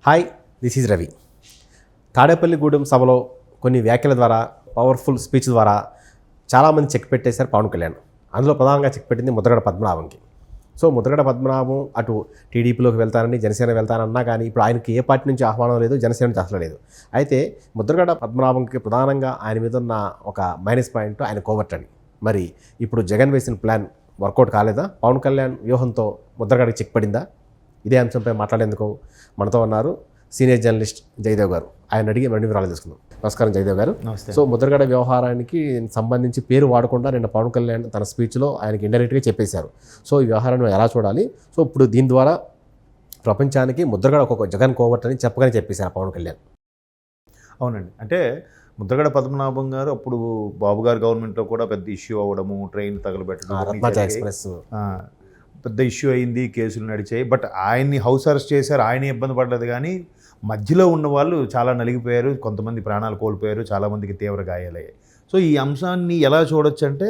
Hi, this is Ravi. Tadepalligudem సభలో కొన్ని వ్యాఖ్యల ద్వారా, పవర్ఫుల్ స్పీచ్ ద్వారా చాలామంది చెక్ పెట్టేశారు పవన్ కళ్యాణ్. అందులో ప్రధానంగా చెక్ పెట్టింది ముద్రగడ పద్మనాభంకి. సో ముద్రగడ పద్మనాభం అటు టీడీపీలోకి వెళ్తానని, జనసేన వెళ్తానన్నా కానీ ఇప్పుడు ఆయనకి ఏ పార్టీ నుంచి ఆహ్వానం లేదు, జనసేన నుంచి అసలు లేదు. అయితే ముద్రగడ పద్మనాభంకి ప్రధానంగా ఆయన మీద ఉన్న ఒక మైనస్ పాయింట్ ఆయన కోవర్ట్ అని. మరి ఇప్పుడు జగన్ వేసిన ప్లాన్ వర్కౌట్ కాలేదా? పవన్ కళ్యాణ్ వ్యూహంతో ముద్రగడకి చెక్ పడిందా? ఇదే అంశంపై మాట్లాడేందుకు మనతో ఉన్నారు సీనియర్ జర్నలిస్ట్ జయదేవ్ గారు. ఆయన అడిగి మరిన్ని వివరాలు తెలుసుకుందాం. నమస్కారం జయదేవ్ గారు. నమస్తే. సో ముద్రగడ వ్యవహారానికి సంబంధించి పేరు వాడకుండా నిన్న పవన్ కళ్యాణ్ తన స్పీచ్లో ఆయనకి ఇండైరెక్ట్గా చెప్పేశారు. సో ఈ వ్యవహారాన్ని ఎలా చూడాలి? సో ఇప్పుడు దీని ద్వారా ప్రపంచానికి ముద్రగడ ఒక జగన్ కోవర్ట్ అని చెప్పగానే చెప్పేశారు పవన్ కళ్యాణ్. అవునండి, అంటే ముద్రగడ పద్మనాభం గారు అప్పుడు బాబు గారు గవర్నమెంట్లో కూడా పెద్ద ఇష్యూ అవ్వడము, ట్రైన్ తగలబెట్టడం, రత్నాచ ఎక్స్ప్రెస్ పెద్ద ఇష్యూ అయింది, కేసులు నడిచాయి. బట్ ఆయన్ని హౌస్ అరెస్ట్ చేశారు, ఆయన ఇబ్బంది పడలేదు. కానీ మధ్యలో ఉన్న వాళ్ళు చాలా నలిగిపోయారు, కొంతమంది ప్రాణాలు కోల్పోయారు, చాలామందికి తీవ్ర గాయాలయ్యాయి. సో ఈ అంశాన్ని ఎలా చూడొచ్చు అంటే,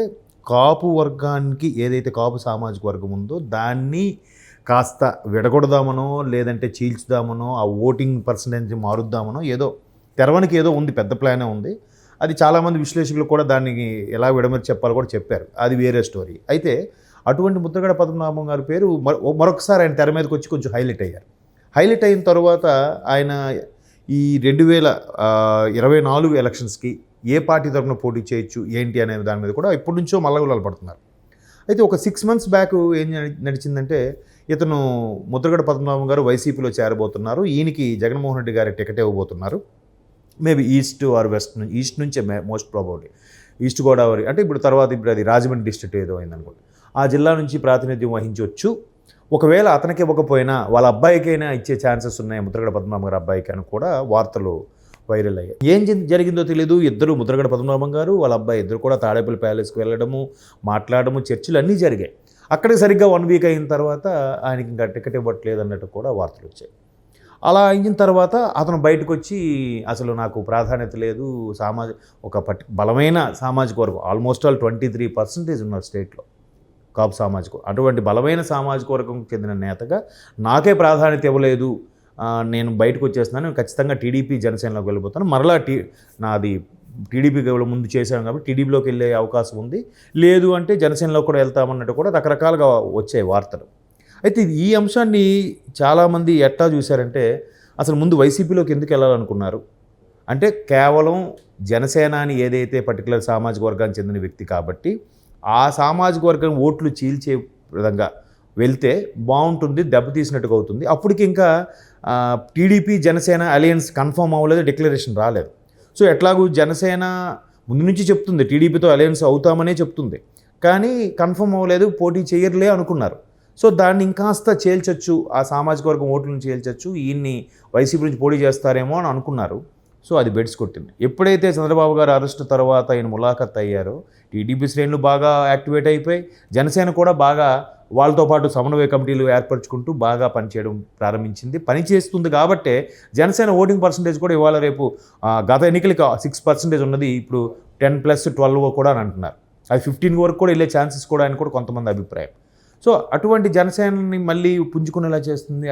కాపు వర్గానికి ఏదైతే కాపు సామాజిక వర్గం ఉందో దాన్ని కాస్త విడగొడదామనో, లేదంటే చీల్చుదామనో, ఆ ఓటింగ్ పర్సంటేజ్ మారుద్దామనో, ఏదో తెరవనికి ఏదో ఉంది, పెద్ద ప్లానే ఉంది. అది చాలామంది విశ్లేషకులు కూడా దానికి ఎలా విడమరి చెప్పాలో కూడా చెప్పారు. అది వేరే స్టోరీ. అయితే అటువంటి ముద్రగడ పద్మనాభం గారి పేరు మరొకసారి ఆయన తెర మీదకి వచ్చి కొంచెం హైలైట్ అయ్యారు. హైలైట్ అయిన తర్వాత ఆయన ఈ 2024 ఎలక్షన్స్కి ఏ పార్టీ తరఫున పోటీ చేయొచ్చు ఏంటి అనే దాని మీద కూడా ఇప్పటి నుంచో మల్లగులాలు పడుతున్నారు. అయితే ఒక 6 months బ్యాక్ ఏం నడిచిందంటే, ఇతను ముద్రగడ పద్మనాభం గారు వైసీపీలో చేరబోతున్నారు, ఈయనకి జగన్మోహన్ రెడ్డి గారి టికెట్ ఇవ్వబోతున్నారు. Maybe east or west, east నుంచే మోస్ట్ ప్రాబబ్లీ ఈస్ట్ గోదావరి, అంటే ఇప్పుడు అది రాజమండ్రి డిస్ట్రిక్ట్ ఏదో అయిందనుకోండి, ఆ జిల్లా నుంచి ప్రాతినిధ్యం వహించవచ్చు. ఒకవేళ అతనికి ఇవ్వకపోయినా వాళ్ళ అబ్బాయికైనా ఇచ్చే ఛాన్సెస్ ఉన్నాయి, ముద్రగడ పద్మనాభం గారి అబ్బాయికి అని కూడా వార్తలు వైరల్ అయ్యాయి. ఏం జరిగిందో తెలియదు. ఇద్దరు, ముద్రగడ పద్మనాభం గారు వాళ్ళ అబ్బాయి ఇద్దరు కూడా తాడేపల్లి ప్యాలెస్కి వెళ్ళడము, మాట్లాడము, చర్చలు అన్నీ జరిగాయి. అక్కడికి సరిగ్గా 1 week అయిన తర్వాత ఆయనకి ఇంకా టికెట్ ఇవ్వట్లేదు అన్నట్టు కూడా వార్తలు వచ్చాయి. అలా అయిన తర్వాత అతను బయటకు వచ్చి, అసలు నాకు ప్రాధాన్యత లేదు, ఒక బలమైన సామాజిక వర్గం, ఆల్మోస్ట్ ఆల్ 23% ఉన్నారు స్టేట్లో కాపు సామాజిక, అటువంటి బలమైన సామాజిక వర్గంకి చెందిన నేతగా నాకే ప్రాధాన్యత ఇవ్వలేదు, నేను బయటకు వచ్చేస్తున్నాను, ఖచ్చితంగా టీడీపీ జనసేనలోకి వెళ్ళిపోతాను, మరలా నాది టీడీపీకి ముందు చేశాను కాబట్టి టీడీపీలోకి వెళ్ళే అవకాశం ఉంది, లేదు అంటే జనసేనలో కూడా వెళ్తామన్నట్టు కూడా రకరకాలుగా వచ్చాయి వార్తలు. అయితే ఈ అంశాన్ని చాలామంది ఎట్లా చూశారంటే, అసలు ముందు వైసీపీలోకి ఎందుకు వెళ్ళాలనుకున్నారు అంటే, కేవలం జనసేన అని ఏదైతే పర్టికులర్ సామాజిక వర్గానికి చెందిన వ్యక్తి కాబట్టి ఆ సామాజిక వర్గం ఓట్లు చీల్చే విధంగా వెళ్తే బాగుంటుంది, దెబ్బతీసినట్టుగా అవుతుంది. అప్పటికి ఇంకా టీడీపీ జనసేన అలయన్స్ కన్ఫర్మ్ అవ్వలేదు, డిక్లరేషన్ రాలేదు. సో ఎట్లాగూ జనసేన ముందు నుంచి చెప్తుంది టీడీపీతో అలయన్స్ అవుతామనే చెప్తుంది, కానీ కన్ఫర్మ్ అవ్వలేదు, పోటీ చేయర్లే అనుకున్నారు. సో దాన్ని ఇంకాస్త చేల్చొచ్చు, ఆ సామాజిక వర్గం ఓట్లను చేల్చొచ్చు, ఈయన్ని వైసీపీ నుంచి పోటీ చేస్తారేమో అని అనుకున్నారు. సో అది బెడ్స్ కొట్టింది. ఎప్పుడైతే చంద్రబాబు గారు అరెస్ట్ తర్వాత ఆయన ములాఖత్ అయ్యారో, టీడీపీ శ్రేణులు బాగా యాక్టివేట్ అయిపోయి, జనసేన కూడా బాగా వాళ్ళతో పాటు సమన్వయ కమిటీలు ఏర్పరచుకుంటూ బాగా పనిచేయడం ప్రారంభించింది. పనిచేస్తుంది కాబట్టే జనసేన ఓటింగ్ పర్సంటేజ్ కూడా ఇవాళ రేపు గత ఎన్నికలకి 6% ఉన్నది, ఇప్పుడు 10+12 కూడా అని అంటున్నారు. అది 15 వరకు కూడా వెళ్ళే ఛాన్సెస్ కూడా అని కూడా కొంతమంది అభిప్రాయం. సో అటువంటి జనసేనని మళ్ళీ పుంజుకునేలా చేస్తుంది.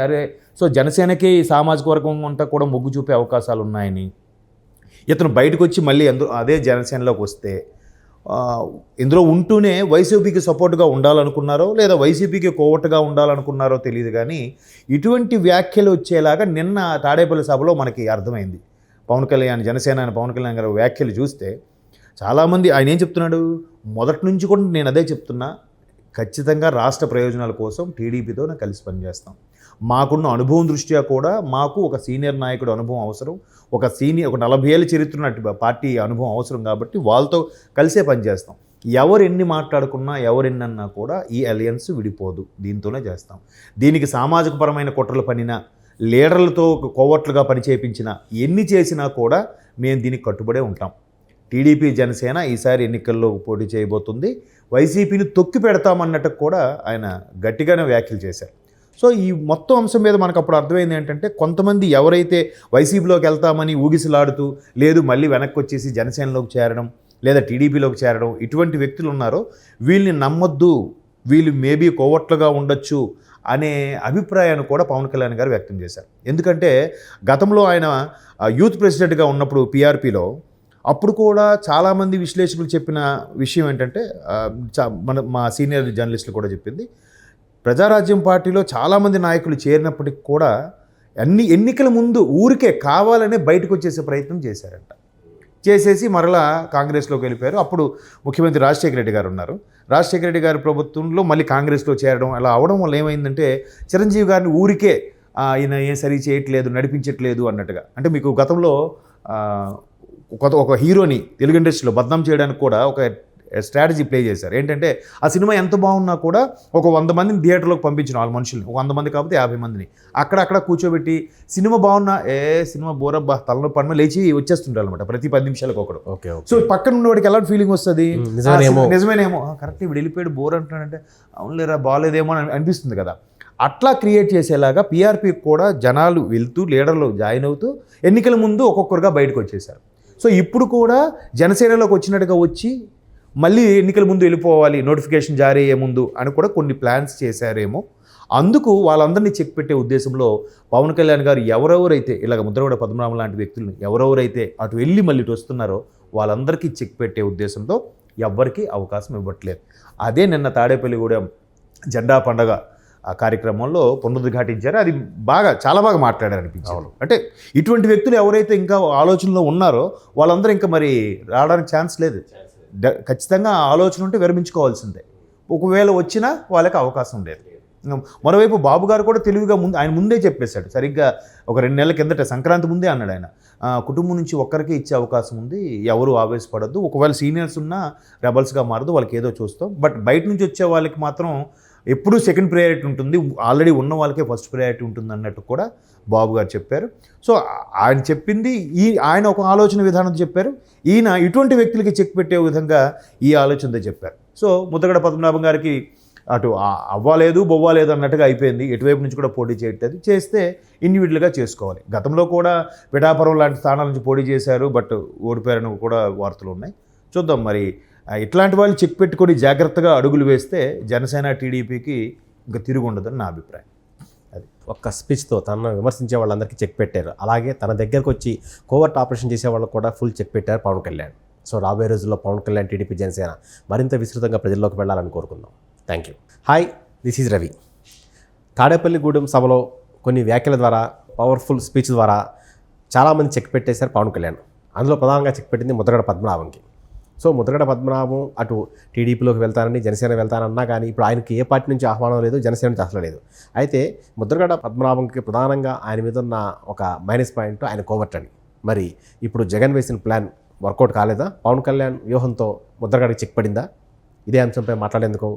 సో జనసేనకి సామాజిక వర్గం అంతా కూడా మొగ్గు చూపే అవకాశాలు ఉన్నాయని ఇతను బయటకు వచ్చి మళ్ళీ అదే జనసేనలోకి వస్తే, ఇందులో ఉంటూనే వైసీపీకి సపోర్ట్గా ఉండాలనుకున్నారో లేదా వైసీపీకి కోవట్టుగా ఉండాలనుకున్నారో తెలియదు, కానీ ఇటువంటి వ్యాఖ్యలు వచ్చేలాగా నిన్న తాడేపల్లి సభలో మనకి అర్థమైంది. పవన్ కళ్యాణ్, జనసేన పవన్ కళ్యాణ్ గారు వ్యాఖ్యలు చూస్తే చాలామంది ఆయన ఏం చెప్తున్నాడు, మొదటి నుంచి కూడా నేను అదే చెప్తున్నా, ఖచ్చితంగా రాష్ట్ర ప్రయోజనాల కోసం టీడీపీతో కలిసి పనిచేస్తాం, మాకున్న అనుభవం దృష్ట్యా కూడా మాకు ఒక సీనియర్ నాయకుడు అనుభవం అవసరం, ఒక 40 ఏళ్ళ చరిత్ర ఉన్న పార్టీ అనుభవం అవసరం, కాబట్టి వాళ్ళతో కలిసే పనిచేస్తాం, ఎవరు ఎన్ని మాట్లాడుకున్నా ఎవరు ఎన్నన్నా కూడా ఈ అలయన్స్ విడిపోదు, దీంతోనే చేస్తాం, దీనికి సామాజిక పరమైన కుట్రలు పనినా, లీడర్లతో కోవట్లుగా పనిచేయించినా, ఎన్ని చేసినా కూడా మేము దీనికి కట్టుబడే ఉంటాం. టీడీపీ జనసేన ఈసారి ఎన్నికల్లో పోటీ చేయబోతుంది, వైసీపీని తొక్కి పెడతామన్నట్టు కూడా ఆయన గట్టిగానే వ్యాఖ్యలు చేశారు. సో ఈ మొత్తం అంశం మీద మనకు అప్పుడు అర్థమైంది ఏంటంటే, కొంతమంది ఎవరైతే వైసీపీలోకి వెళ్తామని ఊగిసలాడుతూ, లేదు మళ్ళీ వెనక్కి వచ్చేసి జనసేనలోకి చేరడం లేదా టీడీపీలోకి చేరడం, ఇటువంటి వ్యక్తులు ఉన్నారో వీళ్ళని నమ్మొద్దు, వీళ్ళు మేబీ కోవట్లుగా ఉండొచ్చు అనే అభిప్రాయాన్ని కూడా పవన్ కళ్యాణ్ గారు వ్యక్తం చేశారు. ఎందుకంటే గతంలో ఆయన యూత్ ప్రెసిడెంట్గా ఉన్నప్పుడు పీఆర్పీలో అప్పుడు కూడా చాలామంది విశ్లేషకులు చెప్పిన విషయం ఏంటంటే మా సీనియర్ జర్నలిస్టులు కూడా చెప్పింది, ప్రజారాజ్యం పార్టీలో చాలామంది నాయకులు చేరినప్పటికి కూడా ఎన్నికల ముందు ఊరికే కావాలనే బయటకు వచ్చేసే ప్రయత్నం చేశారంట. చేసేసి మరలా కాంగ్రెస్లోకి వెళ్ళిపోయారు. అప్పుడు ముఖ్యమంత్రి రాజశేఖర రెడ్డి గారు ఉన్నారు. రాజశేఖర రెడ్డి గారి ప్రభుత్వంలో మళ్ళీ కాంగ్రెస్లో చేరడం అలా అవడం వల్ల ఏమైందంటే చిరంజీవి గారిని ఊరికే ఈయన ఏం సరి చేయట్లేదు, నడిపించట్లేదు అన్నట్టుగా. అంటే మీకు గతంలో ఒక హీరోని తెలుగు ఇండస్ట్రీలో బద్నాం చేయడానికి కూడా ఒక స్ట్రాటజీ ప్లే చేశారు. ఏంటంటే ఆ సినిమా ఎంత బాగున్నా కూడా ఒక 100 మందిని థియేటర్లోకి పంపించిన వాళ్ళ మనుషుల్ని, ఒక 100 మంది కాకపోతే 50 మందిని అక్కడక్కడ కూర్చోబెట్టి సినిమా బాగున్నా సినిమా బోరబ్బా తలలో పడిన లేచి వచ్చేస్తుంటారు అనమాట ప్రతి 10 నిమిషాలకు ఒకడు. సో పక్కన ఉన్నవాడికి ఎలాంటి ఫీలింగ్ వస్తుంది, నిజమేనేమో కరెక్ట్ ఇప్పుడు వెళ్ళిపోయాడు బోర్ అంటున్నాడంటే అవునులేరా బాగాలేదేమో అని అనిపిస్తుంది కదా. అట్లా క్రియేట్ చేసేలాగా పీఆర్పీకి కూడా జనాలు వెళ్తూ లీడర్లు జాయిన్ అవుతూ ఎన్నికల ముందు ఒక్కొక్కరుగా బయటకు వచ్చేసారు. సో ఇప్పుడు కూడా జనసేనలోకి వచ్చినట్టుగా వచ్చి మళ్ళీ ఎన్నికల ముందు వెళ్ళిపోవాలి నోటిఫికేషన్ జారీ అయ్యే ముందు అని కూడా కొన్ని ప్లాన్స్ చేశారేమో. అందుకు వాళ్ళందరినీ చెక్ పెట్టే ఉద్దేశంలో పవన్ కళ్యాణ్ గారు ఎవరెవరైతే ఇలాగ ముద్రగడ పద్మనాభం లాంటి వ్యక్తులను ఎవరెవరైతే అటు వెళ్ళి మళ్ళీ ఇటు వస్తున్నారో వాళ్ళందరికీ చెక్ పెట్టే ఉద్దేశంతో ఎవ్వరికీ అవకాశం ఇవ్వట్లేదు. అదే నిన్న తాడేపల్లిగూడెం జెండా పండగ ఆ కార్యక్రమంలో పునరుద్ఘాటించారు. అది చాలా బాగా మాట్లాడారు అనిపించారు. అంటే ఇటువంటి వ్యక్తులు ఎవరైతే ఇంకా ఆలోచనలో ఉన్నారో వాళ్ళందరూ ఇంకా మరి రావడానికి ఛాన్స్ లేదు. ఖచ్చితంగా ఆలోచన ఉంటే విరమించుకోవాల్సిందే. ఒకవేళ వచ్చినా వాళ్ళకి అవకాశం లేదు. మరోవైపు బాబు గారు కూడా తెలివిగా ఆయన ముందే చెప్పేశాడు. సరిగ్గా ఒక 2 నెలల కిందట సంక్రాంతి ముందే అన్నాడు ఆయన, కుటుంబం నుంచి ఒక్కరికే ఇచ్చే అవకాశం ఉంది, ఎవరు ఆవేశపడద్దు, ఒకవేళ సీనియర్స్ ఉన్నా రెబల్స్గా మారదు, వాళ్ళకి ఏదో చూస్తాం, బట్ బయట నుంచి వచ్చే వాళ్ళకి మాత్రం ఎప్పుడూ సెకండ్ ప్రయారిటీ ఉంటుంది, ఆల్రెడీ ఉన్న వాళ్ళకే ఫస్ట్ ప్రయారిటీ ఉంటుంది అన్నట్టు కూడా బాబు గారు చెప్పారు. సో ఆయన చెప్పింది ఆయన ఒక ఆలోచన విధానం చెప్పారు, ఈయన ఇటువంటి వ్యక్తులకి చెక్ పెట్టే విధంగా ఈ ఆలోచనతో చెప్పారు. సో ముద్రగడ పద్మనాభం గారికి అటు అవ్వలేదు బొవ్వలేదు అన్నట్టుగా అయిపోయింది. ఎటువైపు నుంచి కూడా పోటీ చేయట్లేదు, చేస్తే ఇండివిజువల్గా చేసుకోవాలి. గతంలో కూడా పిఠాపురం లాంటి స్థానాల నుంచి పోటీ చేశారు, బట్ ఓడిపోయారని కూడా వార్తలు ఉన్నాయి. చూద్దాం మరి ఇట్లాంటి వాళ్ళు చెక్ పెట్టుకొని జాగ్రత్తగా అడుగులు వేస్తే జనసేన టీడీపీకి ఇంకా తిరిగి ఉండదని నా అభిప్రాయం. అది ఒక్క స్పీచ్తో తనను విమర్శించే వాళ్ళందరికీ చెక్ పెట్టారు. అలాగే తన దగ్గరకు వచ్చి కోవర్ట్ ఆపరేషన్ చేసే వాళ్ళకు కూడా ఫుల్ చెక్ పెట్టారు పవన్ కళ్యాణ్. సో రాబోయే రోజుల్లో పవన్ కళ్యాణ్ టీడీపీ జనసేన మరింత విస్తృతంగా ప్రజల్లోకి వెళ్ళాలని కోరుకుందాం. Thank you. Hi, this is Ravi. Tadepalligudem సభలో కొన్ని వ్యాఖ్యల ద్వారా, పవర్ఫుల్ స్పీచ్ ద్వారా చాలామంది చెక్ పెట్టేశారు పవన్ కళ్యాణ్. అందులో ప్రధానంగా చెక్ పెట్టింది ముద్రగడ పద్మనాభంకి. సో ముద్రగడ పద్మనాభం అటు టీడీపీలోకి వెళ్తానని, జనసేన వెళ్తానన్నా కానీ ఇప్పుడు ఆయనకి ఏ పార్టీ నుంచి ఆహ్వానం లేదు, జనసేన నుంచి అసలు లేదు. అయితే ముద్రగడ పద్మనాభంకి ప్రధానంగా ఆయన మీద ఉన్న ఒక మైనస్ పాయింట్ ఆయన కోవర్ట్ అని. మరి ఇప్పుడు జగన్ వేసిన ప్లాన్ వర్కౌట్ కాలేదా? పవన్ కళ్యాణ్ వ్యూహంతో ముద్రగడకి చెక్ పడిందా? ఇదే అంశంపై మాట్లాడేందుకు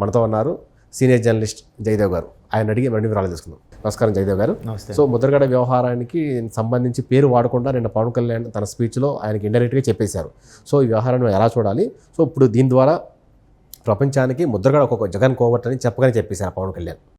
మనతో ఉన్నారు సీనియర్ జర్నలిస్ట్ జయదేవ్ గారు. ఆయన అడిగి మరిన్ని వివరాలు తీసుకుందాం. నమస్కారం జయదేవ్ గారు. నమస్తే. సో ముద్రగడ వ్యవహారానికి సంబంధించి పేరు వాడకుండా నిన్న పవన్ కళ్యాణ్ తన స్పీచ్లో ఆయనకి ఇండైరెక్ట్గా చెప్పేశారు. సో ఈ వ్యవహారాన్ని ఎలా చూడాలి? సో ఇప్పుడు దీని ద్వారా ప్రపంచానికి ముద్రగడ ఒక జగన్ కోవర్ట్ అని చెప్పగానే చెప్పేశారు పవన్ కళ్యాణ్.